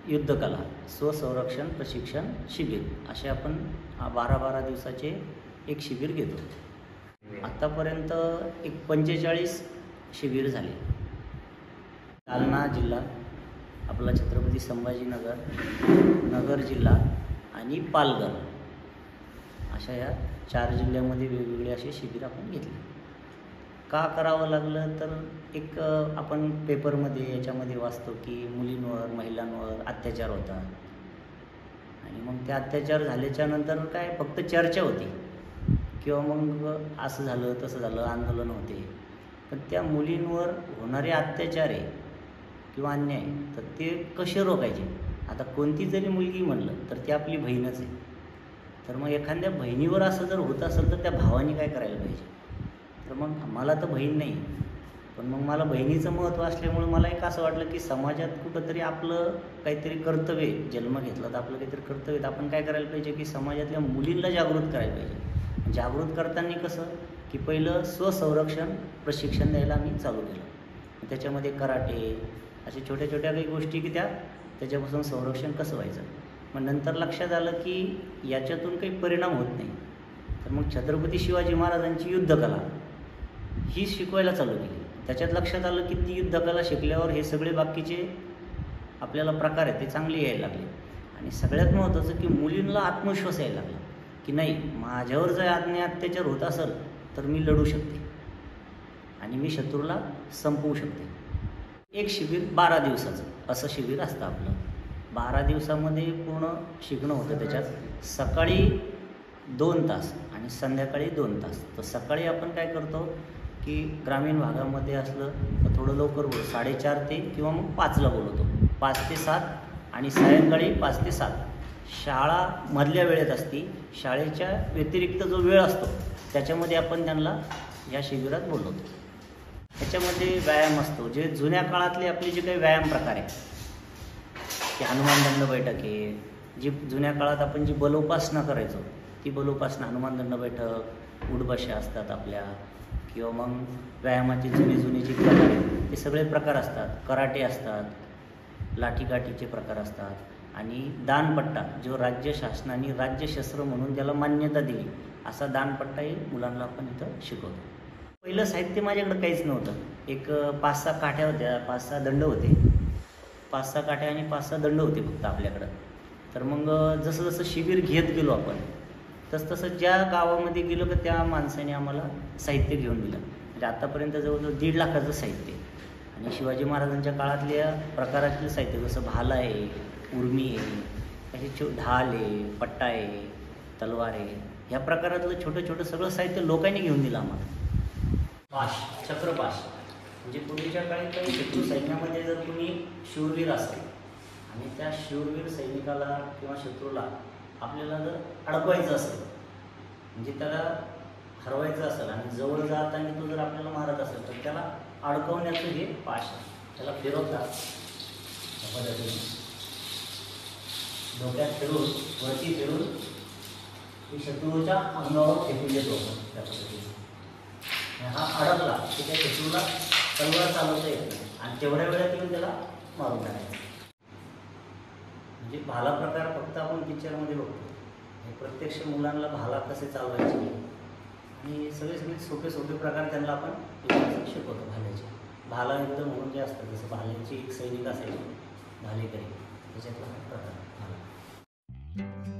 युद्धकला स्वसंरक्षण प्रशिक्षण शिबिर असे आपण 12 दिवसाचे एक शिबिर घेतो। आतापर्यंत एक 45 शिबिर झाले। जालना जिल्हा, आपला छत्रपती संभाजीनगर, नगर जिल्हा आणि पालघर अशा या 4 जिल्ह्यामध्ये वेगवेगळे असे शिबिर आपण घेतले। का करावं लागलं तर एक आपण पेपरमध्ये याच्यामध्ये वाचतो की मुलींवर महिलांवर अत्याचार होतात आणि मग ते अत्याचार झाल्याच्या नंतर काय फक्त चर्चा होती किंवा मग असं झालं तसं झालं, आंदोलन होते, पण त्या मुलींवर होणारे अत्याचार आहे किंवा अन्याय तर ते कसे रोखायचे। आता कोणती जरी मुलगी म्हणलं तर ती आपली बहीणच आहे, तर मग एखाद्या बहिणीवर असं जर होत असेल तर त्या भावाने काय करायला पाहिजे। तर मग मला तर बहीण नाही, पण मग मला बहिणीचं महत्त्व असल्यामुळे मला एक असं वाटलं की समाजात कुठंतरी आपलं काहीतरी कर्तव्य, जन्म घेतला तर आपलं काहीतरी कर्तव्य, आपण काय करायला पाहिजे की समाजातल्या मुलींना जागृत करायला पाहिजे। जागृत करताना कसं की पहिलं स्वसंरक्षण प्रशिक्षण द्यायला आम्ही चालू केलं। त्याच्यामध्ये कराटे अशा छोट्या छोट्या काही गोष्टी की त्याच्यापासून संरक्षण कसं व्हायचं। मग नंतर लक्षात आलं की याच्यातून काही परिणाम होत नाही, तर मग छत्रपती शिवाजी महाराजांची युद्धकला ही शिकवायला चालू केली। त्याच्यात लक्षात आलं की ती युद्धकला शिकल्यावर हे सगळे बाकीचे आपल्याला प्रकार आहेत ते चांगले यायला लागले आणि सगळ्यात महत्त्वाचं की मुलींना आत्मविश्वास यायला लागला की नाही, माझ्यावर जर अन्याय अत्याचार होत असेल तर मी लढू शकते आणि मी शत्रूला संपवू शकते। एक शिबिर 12 दिवसाचं असं शिबिर असतं आपलं। 12 दिवसामध्ये पूर्ण शिकणं होतं। त्याच्यात सकाळी 2 तास आणि संध्याकाळी 2 तास। तर सकाळी आपण काय करतो की ग्रामीण भागामध्ये असलं तर थोडं लवकर बोलतो, 4:30 ते किंवा मग 5ला बोलवतो, 5 ते 7 आणि सायंकाळी 5 ते 7 शाळा मधल्या वेळेत असती। शाळेच्या व्यतिरिक्त जो वेळ असतो त्याच्यामध्ये आपण त्यांना या शिबिरात बोलवतो। त्याच्यामध्ये व्यायाम असतो, जे जुन्या काळातले आपले जे काही व्यायाम प्रकार आहे की हनुमान दंड बैठक आहे, जी जुन्या काळात आपण जी बलोपासना करायचो ती बलोपासना, हनुमान दंड बैठक, उठबशा असतात आपल्या, किंवा मग व्यायामाचे जुने जे प्रकार आहेत ते सगळे प्रकार असतात। कराटे असतात, लाठीकाठीचे प्रकार असतात आणि दानपट्टा जो राज्य शासनाने राज्यशस्त्र म्हणून त्याला मान्यता दिली असा दानपट्टाही मुलांना आपण इथं शिकवतो। पहिलं साहित्य माझ्याकडे काहीच नव्हतं। एक 5-6 काठ्या होत्या, 5-6 दंड होते, 5-6 काठ्या आणि 5-6 दंड होते फक्त आपल्याकडं। तर मग जसं जसं शिबिर घेत गेलो आपण तसं ज्या गावामध्ये गेलो की त्या माणसाने आम्हाला साहित्य घेऊन दिलं। म्हणजे आत्तापर्यंत जवळजवळ 1.5 लाखाचं साहित्य आणि शिवाजी महाराजांच्या काळातल्या प्रकारातलं साहित्य जसं भाला आहे, उर्मी आहे, असे ढाल आहे, पट्टा आहे, तलवार आहे, ह्या प्रकारातलं छोटं सगळं साहित्य लोकांनी घेऊन दिलं आम्हाला। पाश, चक्रपाश म्हणजे पूर्वीच्या काळी काही शत्रू सैन्यामध्ये जर तुम्ही शूरवीर असाल आणि त्या शूरवीर सैनिकाला किंवा शत्रूला आपल्याला जर अडकवायचं असेल, म्हणजे त्याला हरवायचं असेल आणि जवळ जाताना तो जर आपल्याला मारत असेल तर त्याला अडकवण्याचं हे पाश आहे। त्याला फिरवतात त्या पद्धतीने, डोक्यात फिरून वरती फिरून शत्रूच्या अंगावर फेकून देतो आपण त्या पद्धतीने। हा अडकला की त्या शत्रूला तलवार चालवता येत नाही आणि तेवढ्या वेळात येऊन त्याला मारून टाकायचं। म्हणजे भाला प्रकार फक्त आपण पिक्चरमध्ये बघतो, हे प्रत्यक्ष मुलांना भाला कसे चालवायचे आणि सगळे सोपे प्रकार त्यांना आपण शिकवतो भाल्याचे। भाला युद्ध म्हणून जे असतं, जसं भाल्याची एक सैनिक असायचे भालेकरी, त्याच्यातला प्रकार भाला।